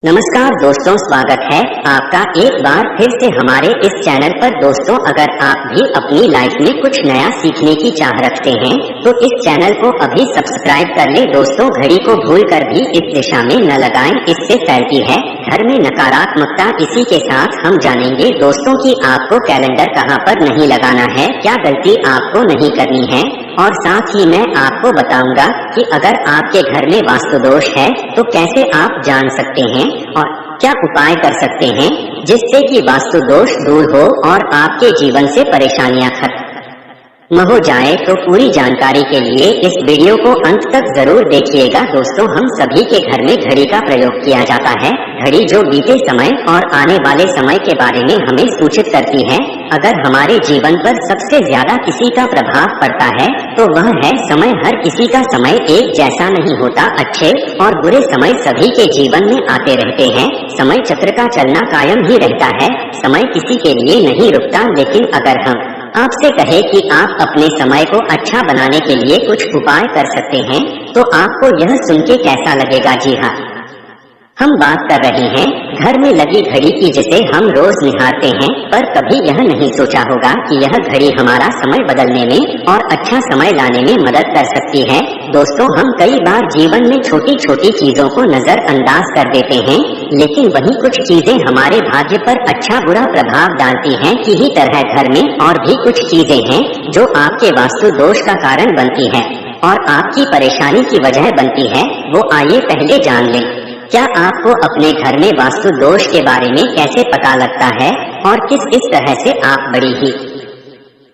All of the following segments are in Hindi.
नमस्कार दोस्तों, स्वागत है आपका एक बार फिर से हमारे इस चैनल पर। दोस्तों, अगर आप भी अपनी लाइफ में कुछ नया सीखने की चाह रखते हैं तो इस चैनल को अभी सब्सक्राइब कर ले। दोस्तों, घड़ी को भूलकर भी इस दिशा में न लगाएं, इससे फैलती है घर में नकारात्मकता। इसी के साथ हम जानेंगे दोस्तों कि आपको कैलेंडर कहां पर नहीं लगाना है, क्या गलती आपको नहीं करनी है, और साथ ही मैं आपको बताऊंगा कि अगर आपके घर में वास्तु दोष है तो कैसे आप जान सकते हैं और क्या उपाय कर सकते हैं जिससे कि वास्तु दोष दूर हो और आपके जीवन से परेशानियां खत्म हो जाए। तो पूरी जानकारी के लिए इस वीडियो को अंत तक जरूर देखिएगा। दोस्तों, हम सभी के घर में घड़ी का प्रयोग किया जाता है। घड़ी जो बीते समय और आने वाले समय के बारे में हमें सूचित करती है। अगर हमारे जीवन पर सबसे ज्यादा किसी का प्रभाव पड़ता है तो वह है समय। हर किसी का समय एक जैसा नहीं होता। अच्छे और बुरे समय सभी के जीवन में आते रहते हैं। समय चक्र का चलना कायम ही रहता है। समय किसी के लिए नहीं रुकता। लेकिन अगर हम आपसे कहे कि आप अपने समय को अच्छा बनाने के लिए कुछ उपाय कर सकते हैं तो आपको यह सुन के कैसा लगेगा? जी हाँ, हम बात कर रहे हैं घर में लगी घड़ी की, जिसे हम रोज निहारते हैं, पर कभी यह नहीं सोचा होगा कि यह घड़ी हमारा समय बदलने में और अच्छा समय लाने में मदद कर सकती है। दोस्तों, हम कई बार जीवन में छोटी छोटी चीजों को नजरअंदाज कर देते हैं, लेकिन वही कुछ चीजें हमारे भाग्य पर अच्छा बुरा प्रभाव डालती हैं। इसी तरह घर में और भी कुछ चीजें हैं जो आपके वास्तु दोष का कारण बनती है और आपकी परेशानी की वजह बनती है। वो आइए पहले जान लें। क्या आपको अपने घर में वास्तु दोष के बारे में कैसे पता लगता है और किस तरह से आप बड़ी ही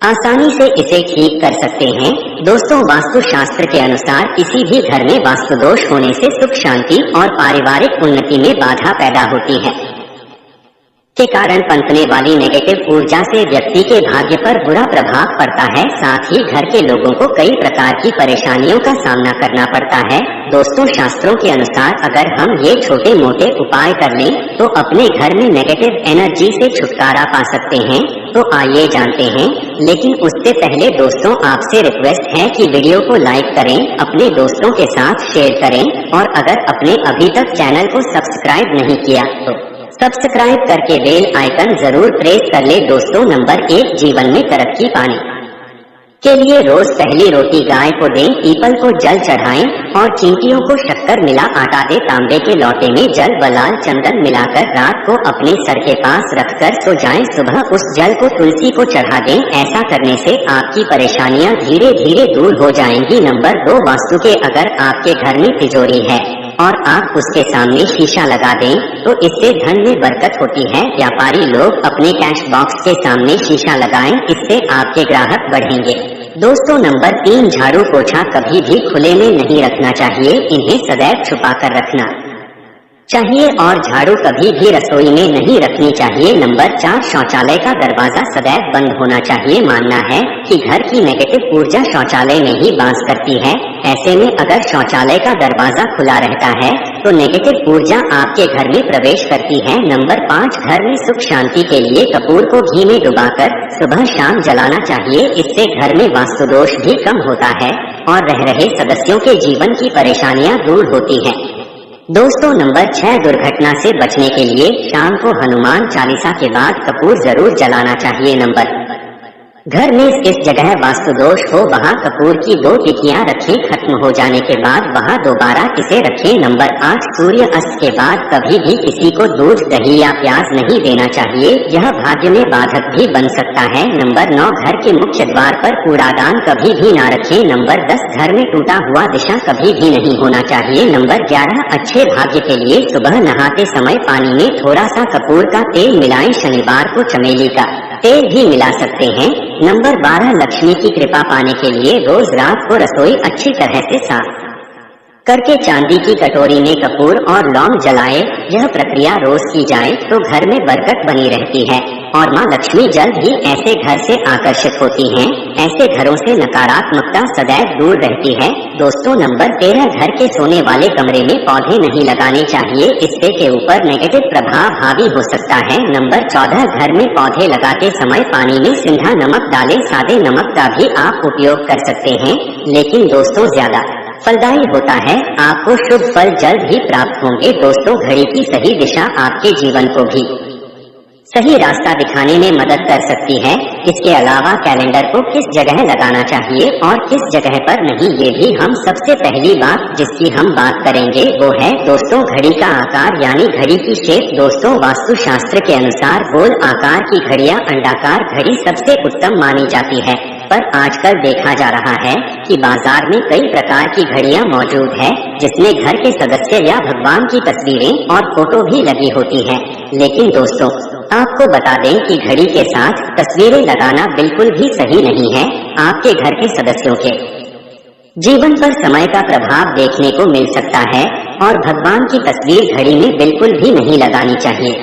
आसानी से इसे ठीक कर सकते हैं? दोस्तों, वास्तु शास्त्र के अनुसार किसी भी घर में वास्तु दोष होने से सुख शांति और पारिवारिक उन्नति में बाधा पैदा होती है के कारण पनपने वाली नेगेटिव ऊर्जा से व्यक्ति के भाग्य पर बुरा प्रभाव पड़ता है। साथ ही घर के लोगों को कई प्रकार की परेशानियों का सामना करना पड़ता है। दोस्तों, शास्त्रों के अनुसार अगर हम ये छोटे मोटे उपाय कर लें तो अपने घर में नेगेटिव एनर्जी से छुटकारा पा सकते हैं। तो आइए जानते हैं। लेकिन उससे पहले दोस्तों, आपसे रिक्वेस्ट है कि वीडियो को लाइक करें, अपने दोस्तों के साथ शेयर करें, और अगर आपने अभी तक चैनल को सब्सक्राइब नहीं किया तो सब्सक्राइब करके बेल आइकन जरूर प्रेस कर ले। दोस्तों, नंबर 1, जीवन में तरक्की पाने के लिए रोज पहली रोटी गाय को दें, पीपल को जल चढ़ाएं और चींटियों को शक्कर मिला आटा दें। तांबे के लोटे में जल व लाल चंदन मिलाकर रात को अपने सर के पास रखकर सो जाएं। सुबह उस जल को तुलसी को चढ़ा दें। ऐसा करने से आपकी परेशानियां धीरे धीरे दूर हो जाएंगी। नंबर 2, वास्तु के अगर आपके घर में तिजोरी है और आप उसके सामने शीशा लगा दें तो इससे धन में बरकत होती है। व्यापारी लोग अपने कैश बॉक्स के सामने शीशा लगाएं, इससे आपके ग्राहक बढ़ेंगे। दोस्तों, नंबर 3, झाड़ू पोछा कभी भी खुले में नहीं रखना चाहिए। इन्हें सदैव छुपा कर रखना चाहिए और झाड़ू कभी भी रसोई में नहीं रखनी चाहिए। नंबर 4, शौचालय का दरवाजा सदैव बंद होना चाहिए। मानना है कि घर की नेगेटिव ऊर्जा शौचालय में ही वास करती है। ऐसे में अगर शौचालय का दरवाजा खुला रहता है तो नेगेटिव ऊर्जा आपके घर में प्रवेश करती है। नंबर 5, घर में सुख शांति के लिए कपूर को घी में डुबाकर सुबह शाम जलाना चाहिए। इससे घर में वास्तु दोष भी कम होता है और रह रहे सदस्यों के जीवन की परेशानियां दूर होती हैं। दोस्तों, नंबर 6, दुर्घटना से बचने के लिए शाम को हनुमान चालीसा के बाद कपूर जरूर जलाना चाहिए। नंबर घर में इस जगह वास्तु दोष हो वहां कपूर की 2 टिकियां रखें। खत्म हो जाने के बाद वहां दोबारा इसे रखें। नंबर 8, सूर्य अस्त के बाद कभी भी किसी को दूध, दही या प्याज नहीं देना चाहिए। यह भाग्य में बाधक भी बन सकता है। नंबर 9, घर के मुख्य द्वार पर कूड़ादान कभी भी ना रखें। नंबर 10, घर में टूटा हुआ दिशा कभी भी नहीं होना चाहिए। नंबर 11, अच्छे भाग्य के लिए सुबह नहाते समय पानी में थोड़ा सा कपूर का तेल मिलाएं। शनिवार को चमेली का तेल भी मिला सकते हैं। नंबर 12, लक्ष्मी की कृपा पाने के लिए रोज रात को रसोई अच्छी तरह से साफ करके चांदी की कटोरी में कपूर और लौंग जलाए। यह प्रक्रिया रोज की जाए तो घर में बरकत बनी रहती है और माँ लक्ष्मी जल्द ही ऐसे घर से आकर्षित होती हैं। ऐसे घरों से नकारात्मकता सदैव दूर रहती है। दोस्तों, नंबर 13, घर के सोने वाले कमरे में पौधे नहीं लगाने चाहिए। इससे के ऊपर नेगेटिव प्रभाव हावी हो सकता है। नंबर 14, घर में पौधे लगाते समय पानी में सिंधा नमक डालें। सादे नमक का भी आप उपयोग कर सकते हैं, लेकिन दोस्तों ज्यादा फलदायी होता है। आपको शुभ फल जल्द ही प्राप्त होंगे। दोस्तों, घड़ी की सही दिशा आपके जीवन को भी सही रास्ता दिखाने में मदद कर सकती है। इसके अलावा कैलेंडर को किस जगह लगाना चाहिए और किस जगह पर नहीं, ये भी हम सबसे पहली बात जिसकी हम बात करेंगे वो है दोस्तों घड़ी का आकार यानी घड़ी की शेप। दोस्तों, वास्तु शास्त्र के अनुसार गोल आकार की घड़ियां अंडाकार घड़ी सबसे उत्तम मानी जाती है, पर आजकल देखा जा रहा है कि बाजार में कई प्रकार की घड़ियां मौजूद है जिसमें घर के सदस्य या भगवान की तस्वीरें और फोटो भी लगी होती है। लेकिन दोस्तों, आपको बता दें कि घड़ी के साथ तस्वीरें लगाना बिल्कुल भी सही नहीं है। आपके घर के सदस्यों के जीवन पर समय का प्रभाव देखने को मिल सकता है और भगवान की तस्वीर घड़ी में बिल्कुल भी नहीं लगानी चाहिए,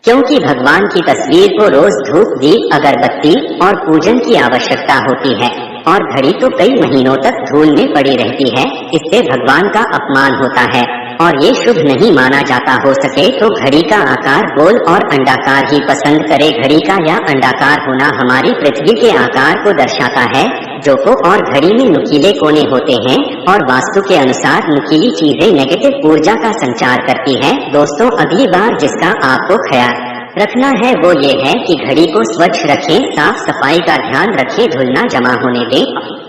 क्योंकि भगवान की तस्वीर को रोज धूप, दीप, अगरबत्ती और पूजन की आवश्यकता होती है और घड़ी तो कई महीनों तक धूल में पड़ी रहती है। इससे भगवान का अपमान होता है और ये शुभ नहीं माना जाता। हो सके तो घड़ी का आकार गोल और अंडाकार ही पसंद करे। घड़ी का या अंडाकार होना हमारी पृथ्वी के आकार को दर्शाता है, जो को और घड़ी में नुकीले कोने होते हैं और वास्तु के अनुसार नुकीली चीजें नेगेटिव ऊर्जा का संचार करती है। दोस्तों, अगली बार जिसका आपको ख्याल रखना है वो ये है कि घड़ी को स्वच्छ रखें, साफ सफाई का ध्यान रखें, धूल ना जमा होने दें।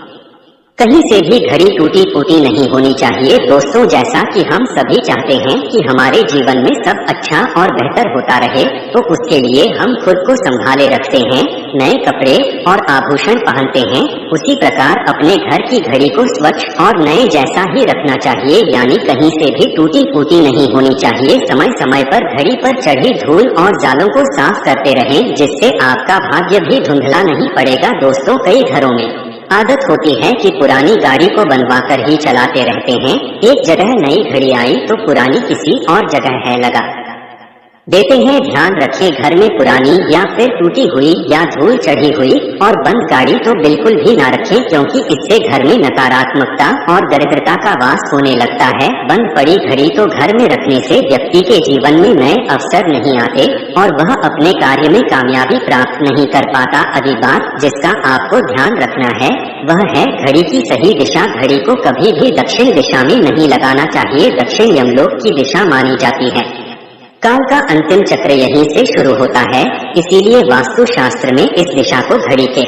कहीं से भी घड़ी टूटी फूटी नहीं होनी चाहिए। दोस्तों, जैसा कि हम सभी चाहते हैं कि हमारे जीवन में सब अच्छा और बेहतर होता रहे, तो उसके लिए हम खुद को संभाले रखते हैं, नए कपड़े और आभूषण पहनते हैं। उसी प्रकार अपने घर की घड़ी को स्वच्छ और नए जैसा ही रखना चाहिए, यानी कहीं से भी टूटी फूटी नहीं होनी चाहिए। समय समय पर घड़ी पर चढ़ी धूल और जालों को साफ करते रहें, जिससे आपका भाग्य भी धुंधला नहीं पड़ेगा। दोस्तों, कई घरों में आदत होती है कि पुरानी गाड़ी को बनवाकर ही चलाते रहते हैं। एक जगह नई घड़ी आई तो पुरानी किसी और जगह है लगा देते हैं। ध्यान रखें, घर में पुरानी या फिर टूटी हुई या धूल चढ़ी हुई और बंद गाड़ी तो बिल्कुल भी ना रखें, क्योंकि इससे घर में नकारात्मकता और दरिद्रता का वास होने लगता है। बंद पड़ी घड़ी तो घर में रखने से व्यक्ति के जीवन में नए अवसर नहीं आते और वह अपने कार्य में कामयाबी प्राप्त नहीं कर पाता। अगली बात जिसका आपको ध्यान रखना है वह है घड़ी की सही दिशा। घड़ी को कभी भी दक्षिण दिशा में नहीं लगाना चाहिए। दक्षिण यमलोक की दिशा मानी जाती है। काल का अंतिम चक्र यहीं से शुरू होता है, इसीलिए वास्तु शास्त्र में इस दिशा को घड़ी के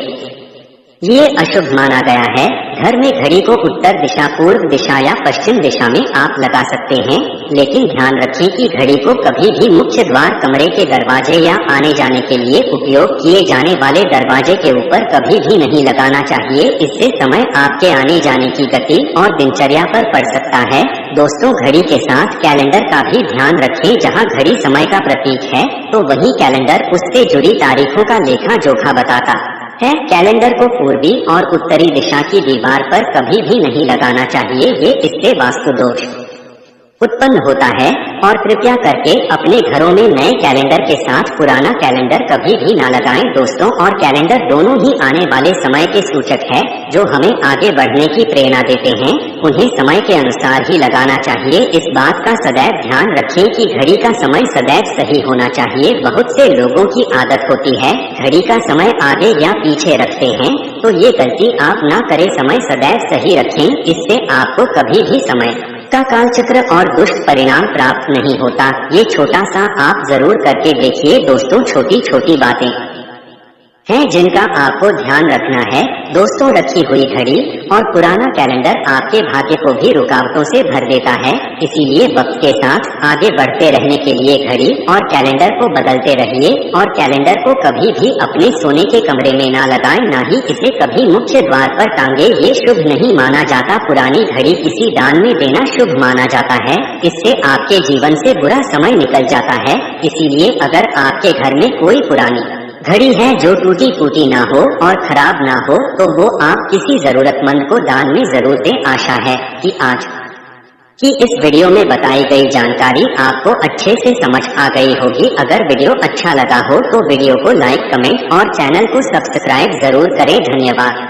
लिए अशुभ माना गया है। घर में घड़ी को उत्तर दिशा, पूर्व दिशा या पश्चिम दिशा में आप लगा सकते हैं, लेकिन ध्यान रखें कि घड़ी को कभी भी मुख्य द्वार, कमरे के दरवाजे या आने जाने के लिए उपयोग किए जाने वाले दरवाजे के ऊपर कभी भी नहीं लगाना चाहिए। इससे समय आपके आने जाने की गति और दिनचर्या पर पड़ सकता है। दोस्तों, घड़ी के साथ कैलेंडर का भी ध्यान रखें। जहाँ घड़ी समय का प्रतीक है तो वही कैलेंडर उससे जुड़ी तारीखों का लेखा जोखा बताता है। कैलेंडर को पूर्वी और उत्तरी दिशा की दीवार पर कभी भी नहीं लगाना चाहिए, ये इससे वास्तु दोष उत्पन्न होता है। और कृपया करके अपने घरों में नए कैलेंडर के साथ पुराना कैलेंडर कभी भी ना लगाएं। दोस्तों, और कैलेंडर दोनों ही आने वाले समय के सूचक है जो हमें आगे बढ़ने की प्रेरणा देते हैं। उन्हें समय के अनुसार ही लगाना चाहिए। इस बात का सदैव ध्यान रखें कि घड़ी का समय सदैव सही होना चाहिए। बहुत से लोगों की आदत होती है घड़ी का समय आगे या पीछे रखते हैं, तो ये गलती आप ना करें। समय सदैव सही रखें, इससे आपको कभी भी समय का कालचक्र और दुष्ट परिणाम प्राप्त नहीं होता। ये छोटा सा आप जरूर करके देखिए। दोस्तों, छोटी छोटी बातें हैं जिनका आपको ध्यान रखना है। दोस्तों, रखी हुई घड़ी और पुराना कैलेंडर आपके भाग्य को भी रुकावटों से भर देता है। इसीलिए वक्त के साथ आगे बढ़ते रहने के लिए घड़ी और कैलेंडर को बदलते रहिए और कैलेंडर को कभी भी अपने सोने के कमरे में ना लगाएं, ना ही इसे कभी मुख्य द्वार पर टांगे। ये शुभ नहीं माना जाता। पुरानी घड़ी किसी दान में देना शुभ माना जाता है। इससे आपके जीवन से बुरा समय निकल जाता है। इसीलिए अगर आपके घर में कोई पुरानी घड़ी है जो टूटी फूटी ना हो और खराब ना हो तो वो आप किसी जरूरतमंद को दान में जरूर दें। आशा है कि आज की इस वीडियो में बताई गई जानकारी आपको अच्छे से समझ आ गई होगी। अगर वीडियो अच्छा लगा हो तो वीडियो को लाइक, कमेंट और चैनल को सब्सक्राइब जरूर करें। धन्यवाद।